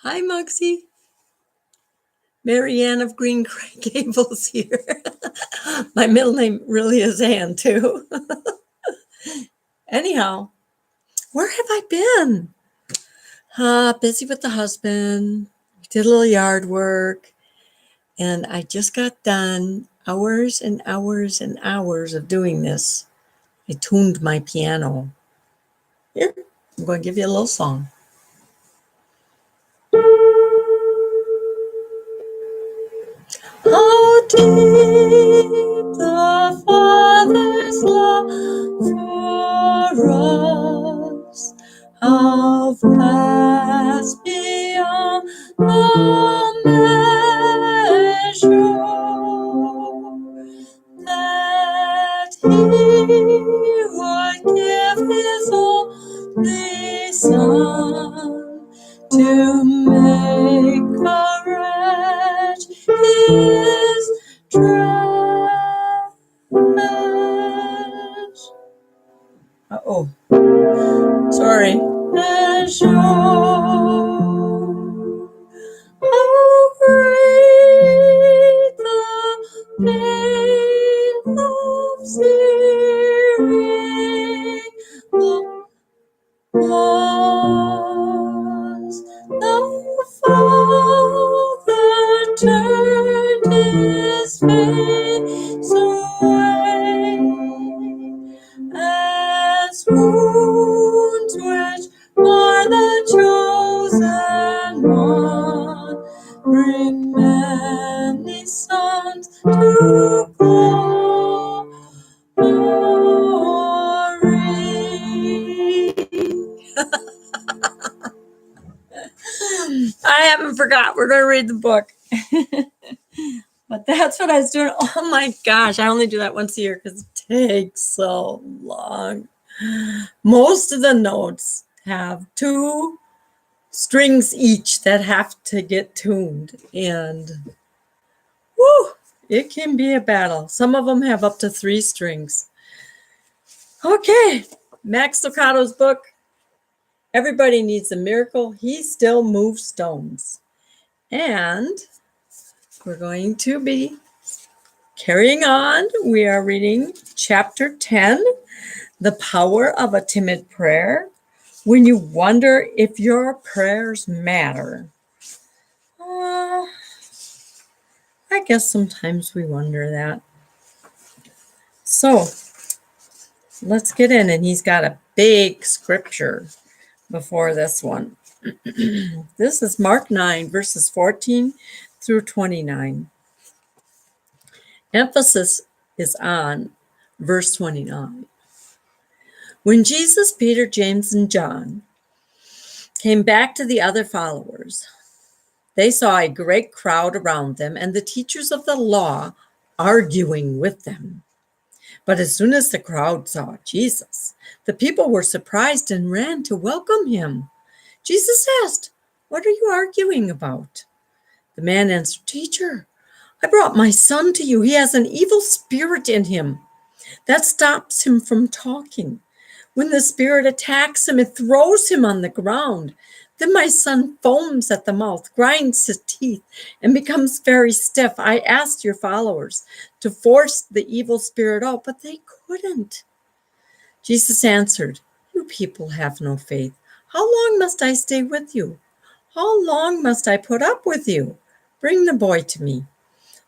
Hi, Moxie. Marianne of Green Gables here. My middle name really is Ann, too. Anyhow, where have I been? Busy with the husband. Did a little yard work. And I just got done hours and hours and hours of doing this. I tuned my piano. Here, I'm going to give you a little song. How deep the Father's love for us, how vast beyond all measure, that He would give His only Son to make a wretch His trash. Uh-oh. Sorry. How great the pain of searing was. The Father turned His face away, as wounds which for the chosen one bring many sons to glory. I haven't forgot. We're going to read the book. But that's what I was doing. Oh my gosh. I only do that once a year because it takes so long. Most of the notes have 2 strings each that have to get tuned. And whoo, it can be a battle. Some of them have up to 3 strings. Okay. Max Lucado's book. Everybody Needs a Miracle. He Still Moves Stones. And we're going to be carrying on. We are reading chapter 10, The Power of a Timid Prayer. When you wonder if your prayers matter. I guess sometimes we wonder that. So let's get in. And he's got a big scripture before this one. This is Mark 9, verses 14 through 29. Emphasis is on verse 29. When Jesus, Peter, James, and John came back to the other followers, they saw a great crowd around them and the teachers of the law arguing with them. But as soon as the crowd saw Jesus, the people were surprised and ran to welcome him. Jesus asked, "What are you arguing about?" The man answered, "Teacher, I brought my son to you. He has an evil spirit in him that stops him from talking. When the spirit attacks him, it throws him on the ground. Then my son foams at the mouth, grinds his teeth, and becomes very stiff. I asked your followers to force the evil spirit out, but they couldn't." Jesus answered, "You people have no faith. How long must I stay with you? How long must I put up with you? Bring the boy to me."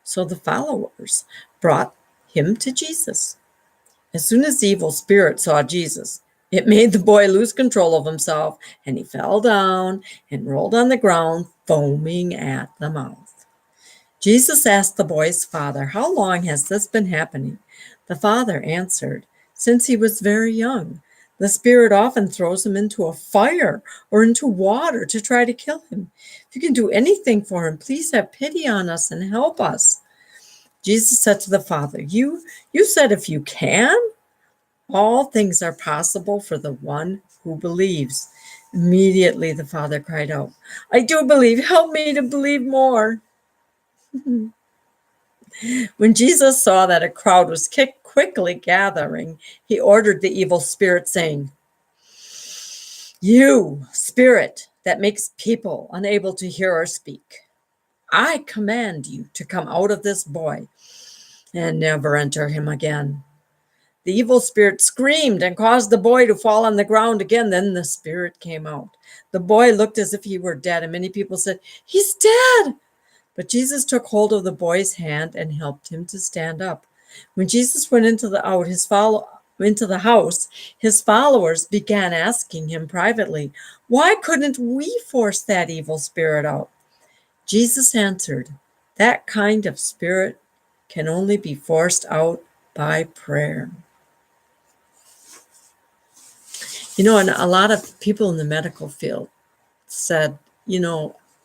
So the followers brought him to Jesus. As soon as the evil spirit saw Jesus, it made the boy lose control of himself, and he fell down and rolled on the ground, foaming at the mouth. Jesus asked the boy's father, "How long has this been happening?" The father answered, "Since he was very young. The spirit often throws him into a fire or into water to try to kill him. If you can do anything for him, please have pity on us and help us." Jesus said to the father, You said if you can? All things are possible for the one who believes." Immediately the father cried out, "I do believe. Help me to believe more." When Jesus saw that a crowd was quickly gathering, he ordered the evil spirit, saying, "You, spirit, that makes people unable to hear or speak. I command you to come out of this boy and never enter him again." The evil spirit screamed and caused the boy to fall on the ground again. Then the spirit came out. The boy looked as if he were dead, and many people said, "He's dead." But Jesus took hold of the boy's hand and helped him to stand up. When Jesus went into the house, his followers began asking him privately, "Why couldn't we force that evil spirit out?" Jesus answered, "That kind of spirit can only be forced out by prayer." And a lot of people in the medical field said,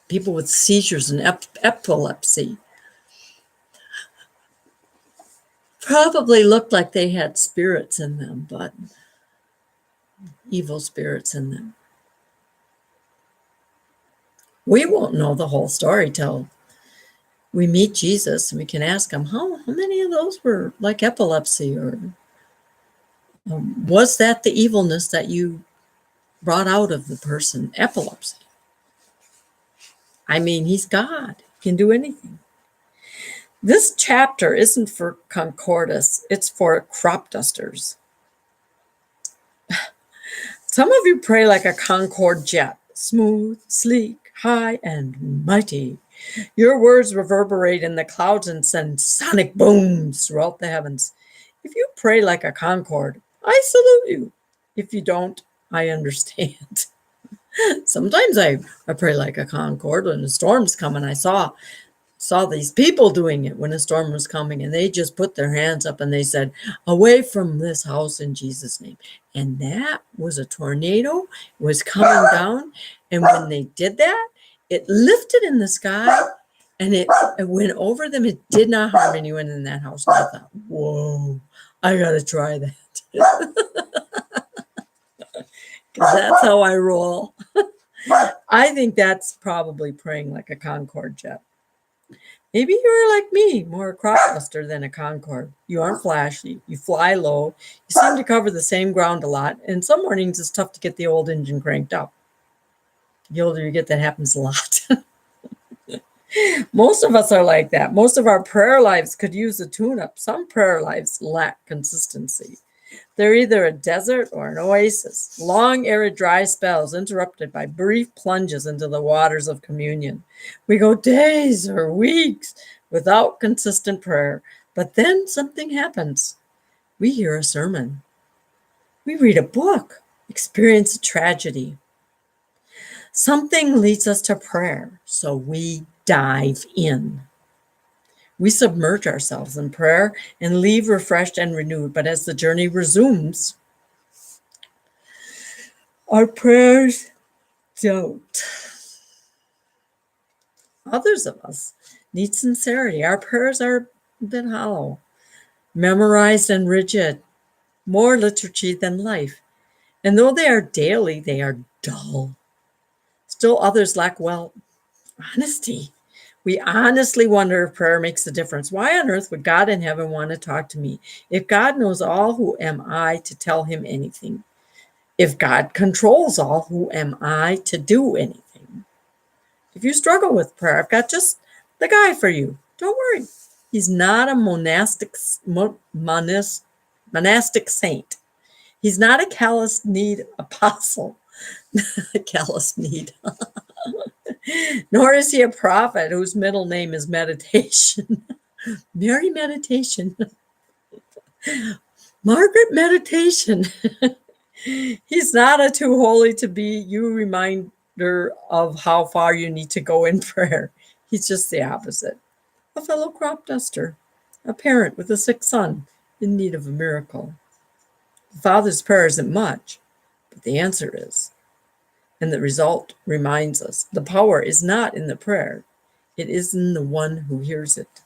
people with seizures and epilepsy probably looked like they had spirits in them, but evil spirits in them. We won't know the whole story till we meet Jesus, and we can ask him, how many of those were like epilepsy, or was that the evilness that you brought out of the person? Epilepsy. I mean, he's God. He can do anything. This chapter isn't for Concordists, it's for crop dusters. Some of you pray like a Concorde jet, smooth, sleek, high, and mighty. Your words reverberate in the clouds and send sonic booms throughout the heavens. If you pray like a Concorde, I salute you. If you don't, I understand. Sometimes I pray like a Concorde when a storm's coming. I saw these people doing it when a storm was coming, and they just put their hands up and they said, "Away from this house in Jesus' name." And that was a tornado. It was coming down. And when they did that, it lifted in the sky and it went over them. It did not harm anyone in that house. And I thought, whoa, I got to try that. Because that's how I roll. I think that's probably praying like a Concorde jet. Maybe you're like me, more a crop duster than a Concorde. You aren't flashy. You fly low. You seem to cover the same ground a lot. And some mornings it's tough to get the old engine cranked up. The older you get, that happens a lot. Most of us are like that. Most of our prayer lives could use a tune-up. Some prayer lives lack consistency. They're either a desert or an oasis, long, arid, dry spells interrupted by brief plunges into the waters of communion. We go days or weeks without consistent prayer, but then something happens. We hear a sermon. We read a book, experience a tragedy. Something leads us to prayer, so we dive in. We submerge ourselves in prayer and leave refreshed and renewed. But as the journey resumes, our prayers don't. Others of us need sincerity. Our prayers are a bit hollow, memorized and rigid, more liturgy than life. And though they are daily, they are dull. Still others lack, honesty. We honestly wonder if prayer makes a difference. Why on earth would God in heaven want to talk to me? If God knows all, who am I to tell him anything? If God controls all, who am I to do anything? If you struggle with prayer, I've got just the guy for you. Don't worry. He's not a monastic saint. He's not a callous-kneed apostle. Callous-kneed. Nor is he a prophet whose middle name is Meditation. Mary Meditation. Margaret Meditation. He's not a too holy to be you reminder of how far you need to go in prayer. He's just the opposite. A fellow crop duster. A parent with a sick son in need of a miracle. The Father's prayer isn't much, but the answer is. And the result reminds us the power is not in the prayer. It is in the one who hears it.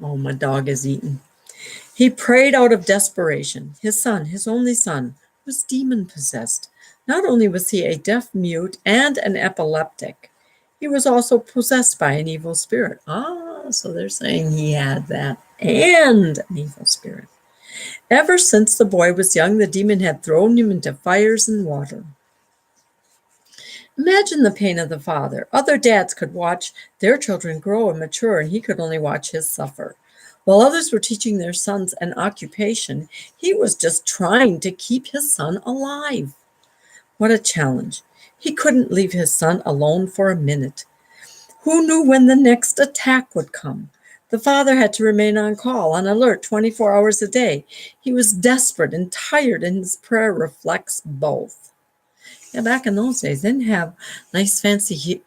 Oh, my dog is eating. He prayed out of desperation. His son, his only son, was demon-possessed. Not only was he a deaf mute and an epileptic, he was also possessed by an evil spirit. So they're saying he had that and an evil spirit. Ever since the boy was young, the demon had thrown him into fires and water. Imagine the pain of the father. Other dads could watch their children grow and mature, and he could only watch his suffer. While others were teaching their sons an occupation, he was just trying to keep his son alive. What a challenge. He couldn't leave his son alone for a minute. Who knew when the next attack would come? The father had to remain on call, on alert 24 hours a day. He was desperate and tired, and his prayer reflects both. Yeah, back in those days, they didn't have nice fancy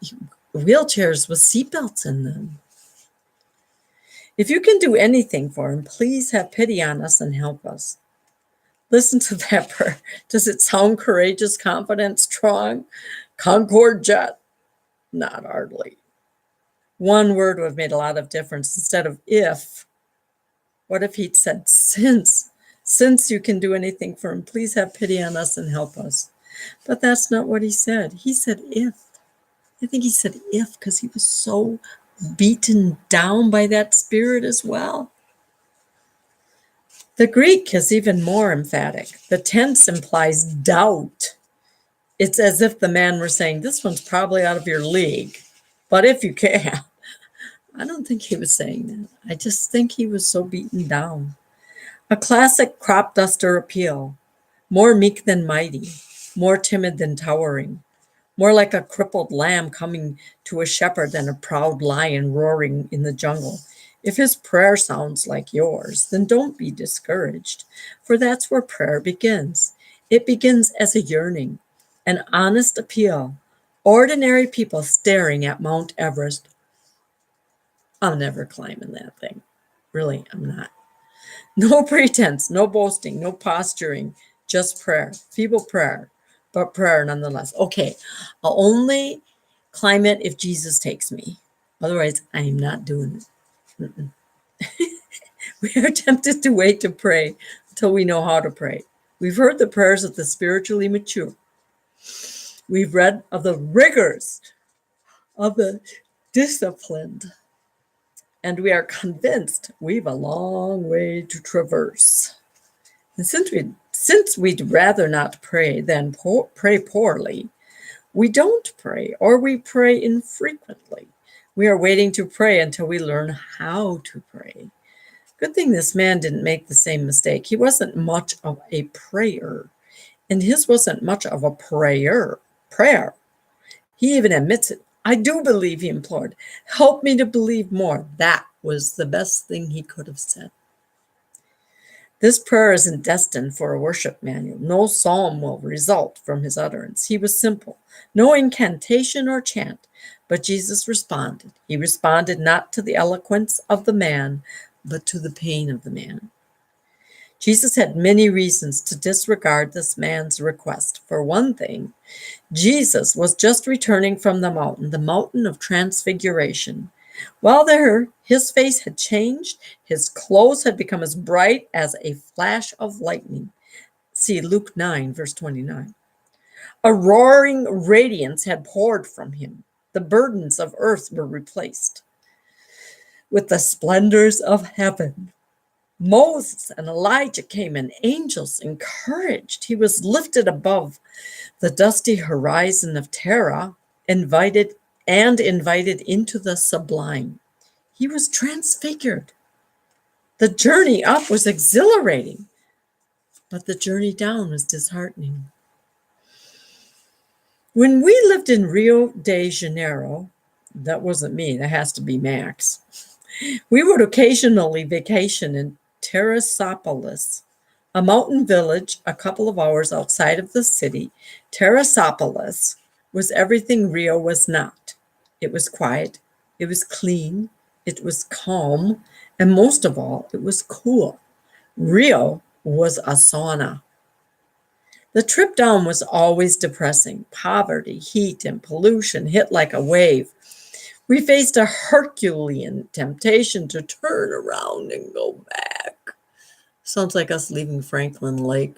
wheelchairs with seatbelts in them. If you can do anything for him, please have pity on us and help us. Listen to that prayer. Does it sound courageous, confident, strong? Concorde jet? Not hardly. One word would have made a lot of difference instead of if. What if he'd said since? Since you can do anything for him, please have pity on us and help us. But that's not what he said. He said if. I think he said if because he was so beaten down by that spirit as well. The Greek is even more emphatic. The tense implies doubt. It's as if the man were saying, this one's probably out of your league, but if you can. I don't think he was saying that. I just think he was so beaten down. A classic crop duster appeal. More meek than mighty, more timid than towering, more like a crippled lamb coming to a shepherd than a proud lion roaring in the jungle. If his prayer sounds like yours, then don't be discouraged, for that's where prayer begins. It begins as a yearning, an honest appeal, ordinary people staring at Mount Everest. I'm never climbing that thing. Really, I'm not. No pretense, no boasting, no posturing, just prayer, feeble prayer, but prayer nonetheless. Okay, I'll only climb it if Jesus takes me. Otherwise, I am not doing it. We are tempted to wait to pray until we know how to pray. We've heard the prayers of the spiritually mature. We've read of the rigors of the disciplined. And we are convinced we've a long way to traverse. And since we'd rather not pray than pray poorly, we don't pray, or we pray infrequently. We are waiting to pray until we learn how to pray. Good thing this man didn't make the same mistake. He wasn't much of a prayer, and his wasn't much of a prayer. He even admits it. I do believe, he implored. Help me to believe more. That was the best thing he could have said. This prayer isn't destined for a worship manual. No psalm will result from his utterance. He was simple, no incantation or chant, but Jesus responded. He responded not to the eloquence of the man, but to the pain of the man. Jesus had many reasons to disregard this man's request. For one thing, Jesus was just returning from the mountain of transfiguration. While there, his face had changed, his clothes had become as bright as a flash of lightning. See Luke 9, verse 29. A roaring radiance had poured from him. The burdens of earth were replaced with the splendors of heaven. Moses and Elijah came, and angels encouraged. He was lifted above the dusty horizon of terror, invited into the sublime. He was transfigured. The journey up was exhilarating, but the journey down was disheartening. When we lived in Rio de Janeiro, that wasn't me, that has to be Max, we would occasionally vacation in Teresópolis, a mountain village a couple of hours outside of the city. Teresópolis was everything Rio was not. It was quiet, it was clean, it was calm, and most of all, it was cool. Rio was a sauna. The trip down was always depressing. Poverty, heat, and pollution hit like a wave. We faced a Herculean temptation to turn around and go back. Sounds like us leaving Franklin Lake.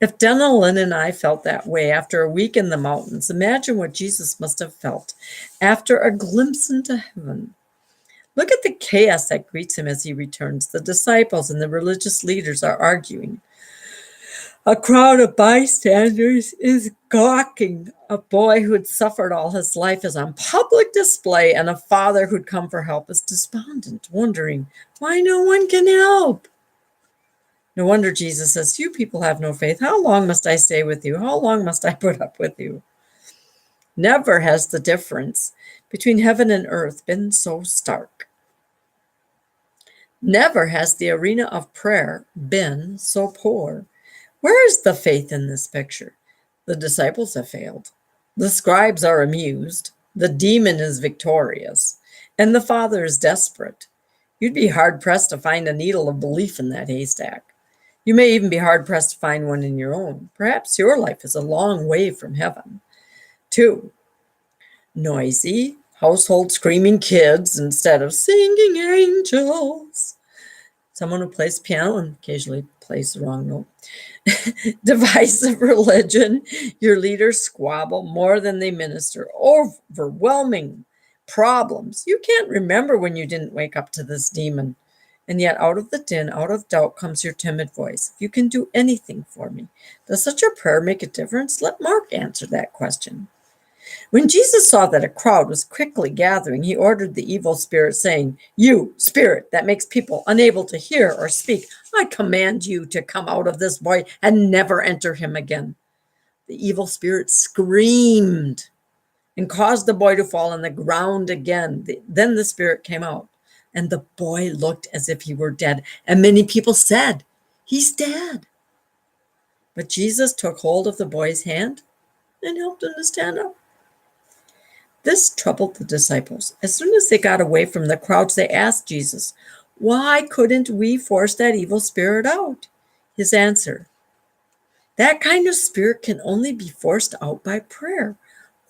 If Denelyn and I felt that way after a week in the mountains, imagine what Jesus must have felt after a glimpse into heaven. Look at the chaos that greets him as he returns. The disciples and the religious leaders are arguing. A crowd of bystanders is gawking. A boy who had suffered all his life is on public display, and a father who'd come for help is despondent, wondering why no one can help. No wonder Jesus says, "You people have no faith. How long must I stay with you? How long must I put up with you?" Never has the difference between heaven and earth been so stark. Never has the arena of prayer been so poor. Where is the faith in this picture? The disciples have failed. The scribes are amused. The demon is victorious. And the Father is desperate. You'd be hard-pressed to find a needle of belief in that haystack. You may even be hard-pressed to find one in your own. Perhaps your life is a long way from heaven. 2. Noisy, household screaming kids instead of singing angels. Someone who plays piano and occasionally plays the wrong note. Divisive religion. Your leaders squabble more than they minister. Overwhelming problems. You can't remember when you didn't wake up to this demon. And yet out of the din, out of doubt, comes your timid voice. If you can do anything for me, does such a prayer make a difference? Let Mark answer that question. When Jesus saw that a crowd was quickly gathering, he ordered the evil spirit, saying, "You, spirit that makes people unable to hear or speak, I command you to come out of this boy and never enter him again." The evil spirit screamed and caused the boy to fall on the ground again. Then the spirit came out, and the boy looked as if he were dead. And many people said, "He's dead." But Jesus took hold of the boy's hand and helped him to stand up. This troubled the disciples. As soon as they got away from the crowds, they asked Jesus, "Why couldn't we force that evil spirit out?" His answer, "That kind of spirit can only be forced out by prayer."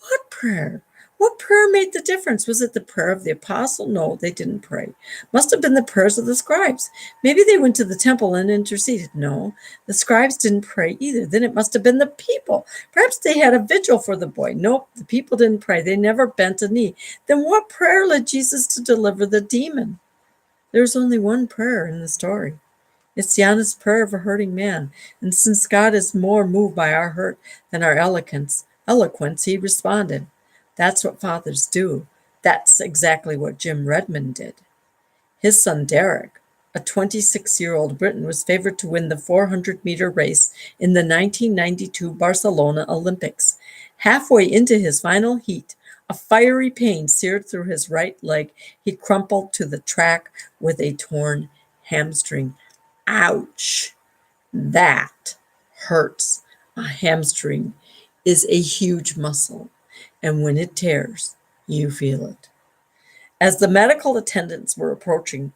What prayer? What prayer made the difference? Was it the prayer of the apostle? No, they didn't pray. Must have been the prayers of the scribes. Maybe they went to the temple and interceded. No, the scribes didn't pray either. Then it must have been the people. Perhaps they had a vigil for the boy. Nope, the people didn't pray. They never bent a knee. Then what prayer led Jesus to deliver the demon? There's only one prayer in the story. It's the honest prayer of a hurting man. And since God is more moved by our hurt than our eloquence, he responded. That's what fathers do. That's exactly what Jim Redmond did. His son Derek, a 26-year-old Briton, was favored to win the 400-meter race in the 1992 Barcelona Olympics. Halfway into his final heat, a fiery pain seared through his right leg. He crumpled to the track with a torn hamstring. Ouch! That hurts. A hamstring is a huge muscle, and when it tears, you feel it. As the medical attendants were approaching,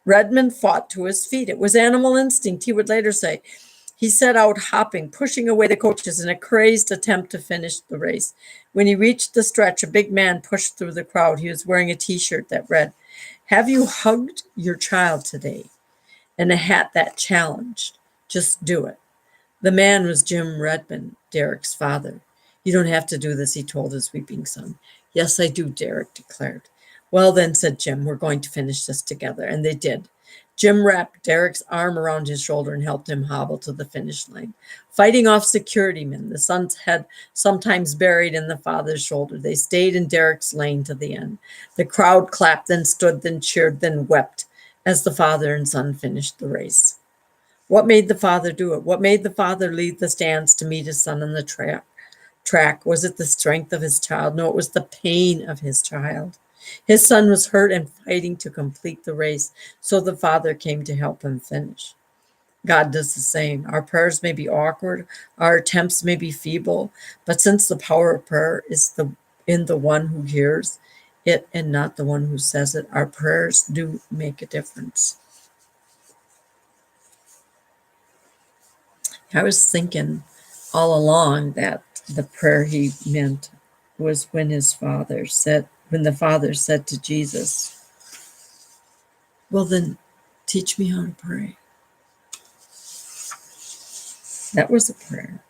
Redmond fought to his feet. It was animal instinct, he would later say. He set out hopping, pushing away the coaches in a crazed attempt to finish the race. When he reached the stretch, a big man pushed through the crowd. He was wearing a T-shirt that read, "Have you hugged your child today?" and a hat that challenged, "Just do it." The man was Jim Redmond, Derek's father. "You don't have to do this," he told his weeping son. "Yes, I do," Derek declared. "Well then," said Jim, "we're going to finish this together." And they did. Jim wrapped Derek's arm around his shoulder and helped him hobble to the finish line. Fighting off security men, the son's head sometimes buried in the father's shoulder, they stayed in Derek's lane to the end. The crowd clapped, then stood, then cheered, then wept as the father and son finished the race. What made the father do it? What made the father leave the stands to meet his son on the track? Was it the strength of his child? No, it was the pain of his child. His son was hurt and fighting to complete the race, so the father came to help him finish. God does the same. Our prayers may be awkward, our attempts may be feeble, but since the power of prayer is in the one who hears it and not the one who says it, our prayers do make a difference. I was thinking all along that the prayer he meant was when the father said to Jesus, "Well then, teach me how to pray." That was a prayer.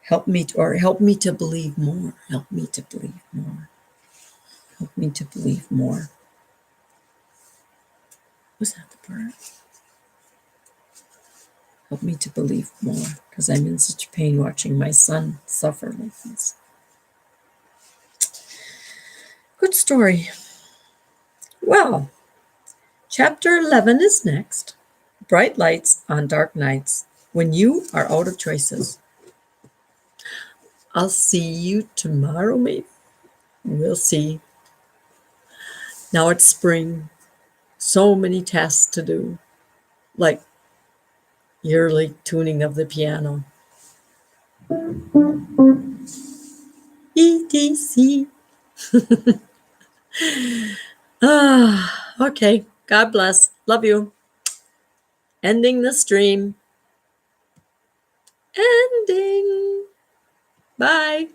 Help me to believe more. Help me to believe more. Help me to believe more. Was that the bird? Help me to believe more, because I'm in such pain watching my son suffer like this. Good story. Well, chapter 11 is next. Bright lights on dark nights, when you are out of choices. I'll see you tomorrow, maybe. We'll see. Now it's spring. So many tasks to do, like yearly tuning of the piano. ETC. Okay. God bless. Love you. Ending the stream. Ending. Bye.